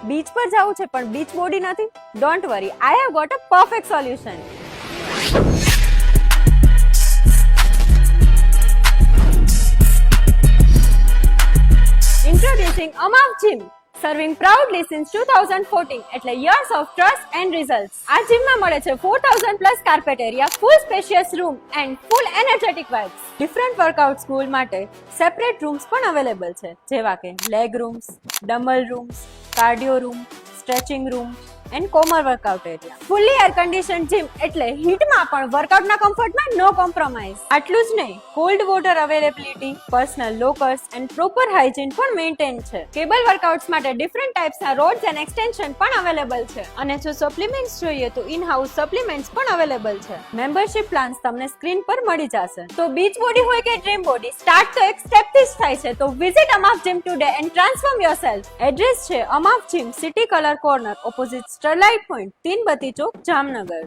Beach પર જવું છે પણ બીચ બોડી નથી? Don't worry, I have got a perfect solution. Introducing Amav Gym, serving proudly since 2014, એટલે years of trust and results. આ જીમમાં મળે છે 4000 plus carpet area, full spacious room and full energetic vibes. Different workout school માટે separate rooms પણ available છે, જેવા કે leg rooms, dumbbell rooms, cardio room, stretching room and comer workout area. Fully air conditioned gym એટલે હીટમાં પણ વર્કઆઉટના કમ્ફર્ટમાં નો compromise. આટલું જ નહીં, cold water availability, personal lockers and proper hygiene પણ મેન્ટેન છે. કેબલ વર્કઆઉટ્સ માટે ડિફરન્ટ ટાઇપ્સના રોડ્સ એન્ડ એક્સટેન્શન પણ અવેલેબલ છે. અને જો સપ્લિમેન્ટ્સ જોઈએ તો ઇન હાઉસ સપ્લિમેન્ટ્સ પણ અવેલેબલ છે. મેમ્બરશિપ પ્લાન્સ તમને સ્ક્રીન પર મળી જશે. તો બીચ બોડી હોય કે ડ્રીમ બોડી, સ્ટાર્ટ તો એક સ્ટેપથી જ થાય છે. તો visit Amav gym today and transform yourself. Address છે Amav gym, city colour corner, opposite Sterlite point, 3 બત્તી ચોક, જામનગર.